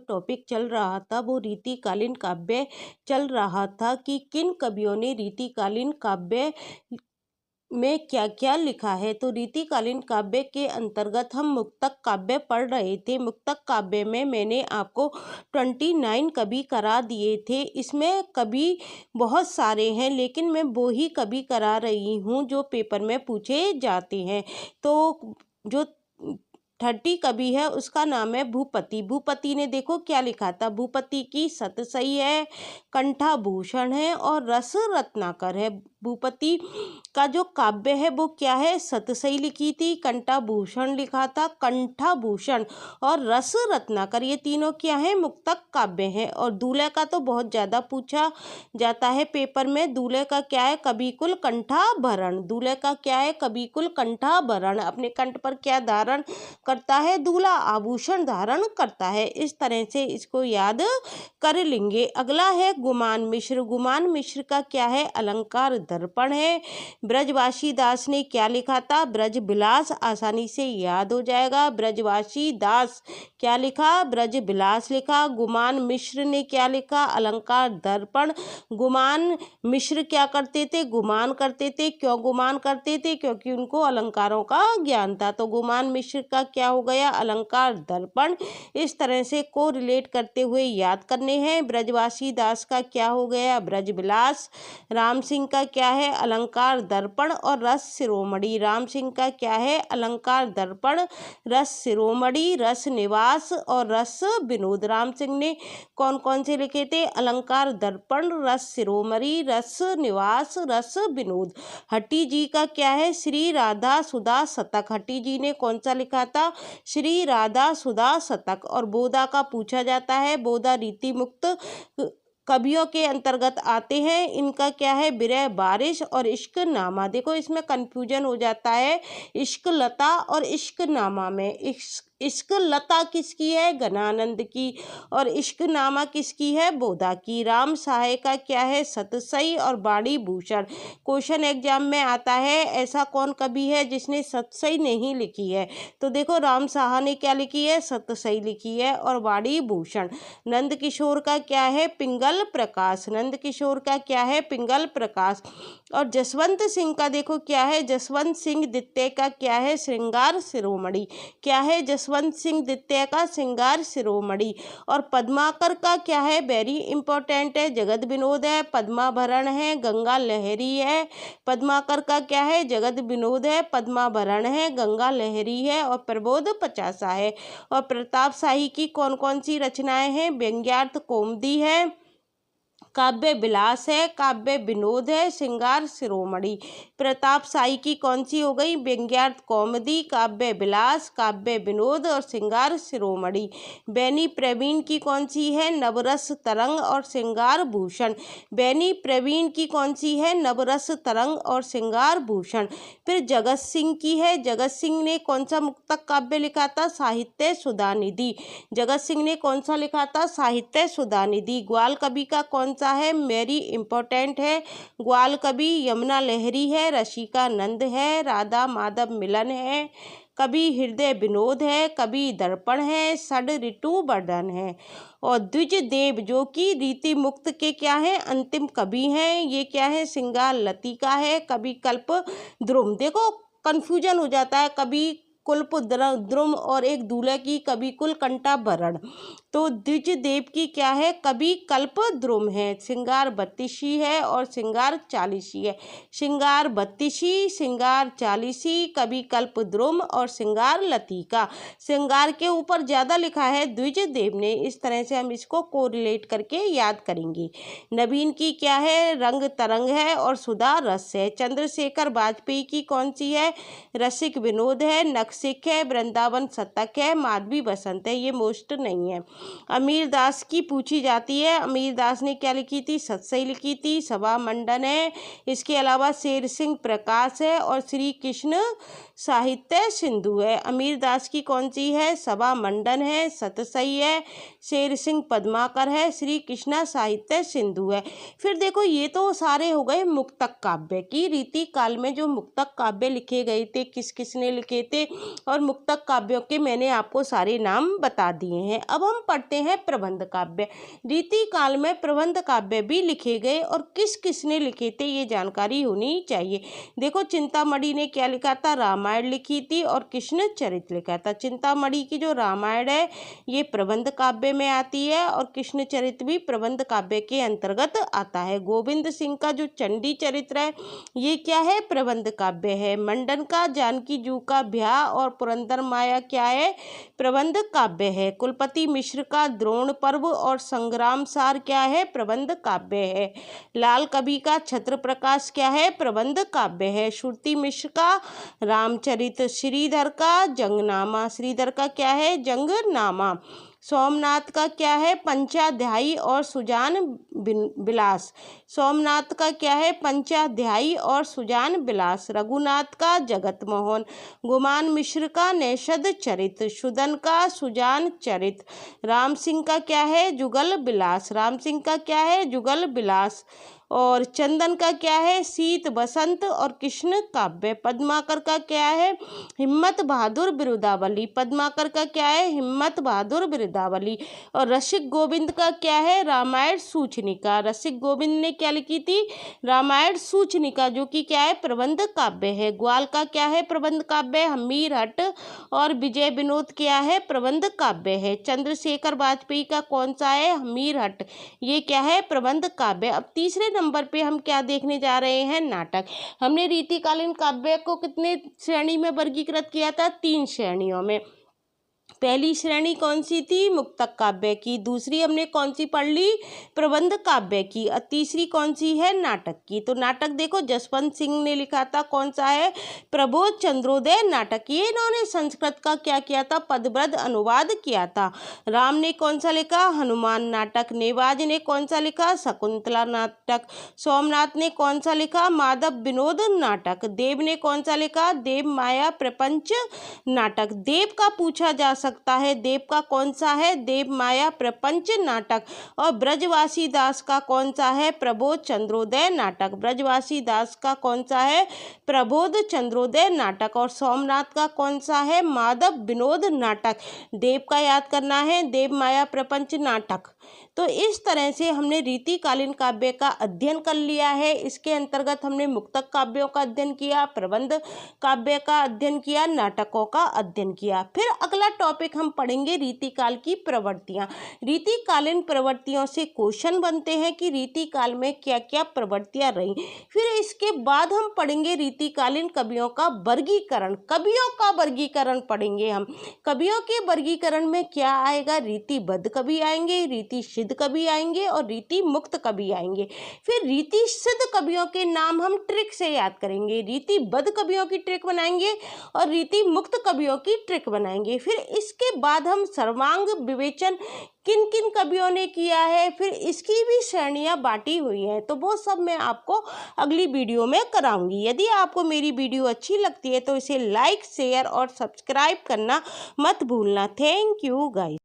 Topic चल रहा था वो रीतिकालीन काव्य चल रहा था कि किन कवियों ने रीतिकालीन काव्य में क्या क्या लिखा है। तो रीतिकालीन काव्य के अंतर्गत हम मुक्तक काव्य पढ़ रहे थे। मुक्तक काव्य में मैंने आपको 29 कवि करा दिए थे। इसमें कवि बहुत सारे हैं लेकिन मैं वो ही कवि करा रही हूँ जो पेपर में पूछे जाते हैं। तो जो 30 कवि है उसका नाम है भूपति। भूपति ने देखो क्या लिखा था। भूपति की सतसई है, कंठाभूषण है और रस रत्नाकर है। भूपति का जो काव्य है वो क्या है, सतसई लिखी थी, कंठाभूषण लिखा था, कंठाभूषण और रस रत्नाकर, ये तीनों क्या है, मुक्तक काव्य है। और दूल्हे का तो बहुत ज़्यादा पूछा जाता है पेपर में। दूल्हे का क्या है, कविकुल कंठाभरण। दूल्हे का क्या है, कविकुल कंठाभरण। अपने कंठ पर क्या धारण करता है, दूल्हा आभूषण धारण करता है। इस तरह से इसको याद कर लेंगे। अगला है गुमान मिश्र। गुमान मिश्र का क्या है, अलंकार दर्पण है। ब्रजवासी दास ने क्या लिखा था, ब्रज विलास, आसानी से याद हो जाएगा। ब्रजवासी दास क्या लिखा, ब्रज विलास लिखा। गुमान मिश्र ने क्या लिखा, अलंकार दर्पण। गुमान मिश्र क्या करते थे, गुमान करते थे। क्यों गुमान करते थे, क्योंकि उनको अलंकारों का ज्ञान था। तो गुमान मिश्र का क्या हो गया, अलंकार दर्पण। इस तरह से को रिलेट करते हुए याद करने हैं। ब्रजवासी दास का क्या हो गया, ब्रज विलास। राम सिंह का क्या है, अलंकार दर्पण और रस शिरोमणि। राम सिंह का क्या है, अलंकार दर्पण, रस शिरोमणि, रस निवास और रस विनोद। राम सिंह ने कौन कौन से लिखे थे, अलंकार दर्पण, रस शिरोमणि, रस निवास, रस विनोद। हट्टी जी का क्या है, श्री राधा सुधा शतक। हट्टी जी ने कौन सा लिखा था, श्री राधा सुधा शतक। और बोधा का पूछा जाता है। बोधा रीति मुक्त कवियों के अंतर्गत आते हैं। इनका क्या है, विरह बारिश और इश्क नामा। देखो इसमें कंफ्यूजन हो जाता है इश्क लता और इश्क नामा में। इश्क लता किसकी है, घनानंद की, और इश्क नामा किसकी है, बोधा की। राम सहाय का क्या है, सतसई और बाणी भूषण। क्वेश्चन एग्जाम में आता है ऐसा कौन कवि है जिसने सतसई नहीं लिखी है। तो देखो राम साहा ने क्या लिखी है, सतसई लिखी है और बाणी भूषण। नंद किशोर का क्या है, पिंगल प्रकाश। नंद किशोर का क्या है, पिंगल प्रकाश। और जसवंत सिंह का देखो क्या है, जसवंत सिंह द्वितीय का क्या है, श्रृंगार शिरोमणि। क्या है, जसवंत सिंह द्वितीय का श्रृंगार शिरोमणि। और पद्माकर का क्या है, वेरी इंपॉर्टेंट है, जगत विनोद है, पद्माभरण है, गंगा लहरी है। पद्माकर का क्या है, जगत विनोद है, पद्माभरण है, गंगा लहरी है और प्रबोध पचासा है। और प्रताप शाही की कौन कौन सी रचनाएं हैं, व्यंग्यार्थ कौमुदी है, काव्य विलास है, काव्य विनोद है, श्रृंगार शिरोमणि। प्रताप शाही की कौन सी हो गई, व्यंग्यार्थ कौमुदी, काव्य विलास, काव्य विनोद और श्रृंगार शिरोमणि। बैनी प्रवीण की कौन सी है, नवरस तरंग और श्रृंगार भूषण। बैनी प्रवीण की कौन सी है, नवरस तरंग और श्रृंगार भूषण। फिर जगत सिंह की है। जगत सिंह ने कौन सा मुक्तक काव्य लिखा था, साहित्य सुधानिधि। जगत सिंह ने कौन सा लिखा था, साहित्य सुधानिधि। ग्वाल कवि का कौन सा है, मेरी इंपॉर्टेंट है। ग्वाल कवि यमुना लहरी है, रसिका नंद है, राधा माधव मिलन है, कवि हृदय विनोद है, कवि दर्पण है, षड ऋतु वर्धन है। और द्विज देव जो कि रीति मुक्त के क्या है, अंतिम कवि हैं। ये क्या है, श्रृंगार लतिका है, कवि कल्प द्रुम। देखो कंफ्यूजन हो जाता है, कवि कुल्प द्रुम और एक दूल्हे की कवि कुल कंठाभरण। तो द्विज देव की क्या है, कवि कल्प द्रुम है। श्रृंगार बत्तीसी है और श्रृंगार चालीसी है। श्रृंगार बत्तीसी, श्रृंगार चालीसी, कवि कल्प द्रुम और श्रृंगार लतिका। श्रृंगार के ऊपर ज़्यादा लिखा है द्विज देव ने। इस तरह से हम इसको कोरिलेट करके याद करेंगे। नवीन की क्या है, रंग तरंग है और सुधा रस है। चंद्रशेखर वाजपेयी की कौन सी है, रसिक विनोद है, नखशिख है, वृंदावन शतक है, माधवी बसंत है। ये मोस्ट नहीं है। अमीर दास की पूछी जाती है। अमीर दास ने क्या लिखी थी, सतसई लिखी थी, सभा मंडन है। इसके अलावा शेर सिंह प्रकाश है और श्री कृष्ण साहित्य सिंधु है। अमीर दास की कौन सी है, सभा मंडन है, सतसई है, शेर सिंह पद्माकर है, श्री कृष्णा साहित्य सिंधु है। फिर देखो ये तो सारे हो गए मुक्तक काव्य की। रीति काल में जो मुक्तक काव्य लिखे गए थे, किस किस ने लिखे थे, और मुक्तक काव्यों के मैंने आपको सारे नाम बता दिए हैं। अब हम पढ़ते हैं प्रबंध काव्य। रीति काल में प्रबंध काव्य भी लिखे गए और किस किसने लिखे थे ये जानकारी होनी चाहिए। देखो, चिंतामणि ने क्या लिखा था? रामायण लिखी थी और कृष्ण चरित लिखा था। चिंतामणि की जो रामायण है ये प्रबंध काव्य में आती है और कृष्ण चरित भी प्रबंध काव्य के अंतर्गत आता है। गोविंद सिंह का जो चंडी चरित्र है ये क्या है? प्रबंध काव्य है। मंडन का जानकी जू का ब्याह और पुरंदर माया क्या है? प्रबंध काव्य है। कुलपति मिश्र का द्रोण पर्व और संग्राम सार क्या है? प्रबंध काव्य है। लाल कवि का छत्र प्रकाश क्या है? प्रबंध काव्य है। श्रुति मिश्र का रामचरित, श्रीधर का जंगनामा, श्रीधर का क्या है? जंगनामा। सोमनाथ का क्या है? पंचाध्यायी और सुजान विलास, सोमनाथ का क्या है? पंचाध्यायी और सुजान विलास। रघुनाथ का जगत मोहन, गुमान मिश्र का नैषद चरित, सुदन का सुजान चरित। राम सिंह का क्या है? जुगल विलास, राम सिंह का क्या है? जुगल विलास। और चंदन का क्या है? शीत बसंत और कृष्ण काव्य। पद्माकर का क्या है? हिम्मत बहादुर बिरुदावली, पद्माकर का क्या है? हिम्मत बहादुर बिरुदावली। और रसिक गोविंद का क्या है? रामायण सूचनिका, रसिक गोविंद ने क्या लिखी थी? रामायण सूचनिका, जो कि क्या है? प्रबंध काव्य है। ग्वाल का क्या है? प्रबंध काव्य। हमीर हट और विजय विनोद क्या है? प्रबंध काव्य है। चंद्रशेखर वाजपेयी का कौन सा है? हमीर हट, ये क्या है? प्रबंध काव्य। अब तीसरे नंबर पे हम क्या देखने जा रहे हैं? नाटक। हमने रीतिकालीन काव्य को कितने श्रेणी में वर्गीकृत किया था? 3 श्रेणियों में। पहली श्रेणी कौन सी थी? मुक्तक काव्य की। दूसरी हमने कौन सी पढ़ ली? प्रबंध काव्य की। और तीसरी कौन सी है? नाटक की। तो नाटक देखो, जसवंत सिंह ने लिखा था, कौन सा है? प्रबोध चंद्रोदय नाटक। ये इन्होंने संस्कृत का क्या किया था? पदब्रज अनुवाद किया था। राम ने कौन सा लिखा? हनुमान नाटक। नेवाज ने कौन सा लिखा? शकुंतला नाटक। सोमनाथ ने कौन सा लिखा? माधव विनोद नाटक। देव ने कौन सा लिखा? देव माया प्रपंच नाटक। देव का पूछा जा सकता है, देव का कौन सा है? देव माया प्रपंच नाटक। और ब्रजवासी दास का कौन सा है? प्रबोध चंद्रोदय नाटक। ब्रजवासी दास का कौन सा है? प्रबोध चंद्रोदय नाटक। और सोमनाथ का कौन सा है? माधव विनोद नाटक। देव का याद करना है, देव माया प्रपंच नाटक। तो इस तरह से हमने रीतिकालीन काव्य का अध्ययन कर लिया है। इसके अंतर्गत हमने मुक्तक काव्यों का अध्ययन किया, प्रबंध काव्य का अध्ययन किया, नाटकों का अध्ययन किया। फिर अगला टॉपिक हम पढ़ेंगे रीतिकाल की प्रवृत्तियां। रीतिकालीन प्रवृत्तियों से क्वेश्चन बनते हैं कि रीतिकाल में क्या क्या प्रवृत्तियां रही। फिर इसके बाद हम पढ़ेंगे रीतिकालीन कवियों का वर्गीकरण, कवियों का वर्गीकरण पढ़ेंगे हम। कवियों के वर्गीकरण में क्या आएगा? रीतिबद्ध कवि आएंगे, रीति सिद्ध कवि आएंगे और रीति मुक्त कवि आएंगे। फिर रीति सिद्ध कवियों के नाम हम ट्रिक से याद करेंगे, रीतिबद्ध कवियों की ट्रिक बनाएंगे और रीति मुक्त कवियों की ट्रिक बनाएंगे। फिर इसके बाद हम सर्वांग विवेचन किन किन कवियों ने किया है, फिर इसकी भी श्रेणियां बांटी हुई हैं। तो वो सब मैं आपको अगली वीडियो में कराऊंगी। यदि आपको मेरी वीडियो अच्छी लगती है तो इसे लाइक, शेयर और सब्सक्राइब करना मत भूलना। Thank you guys.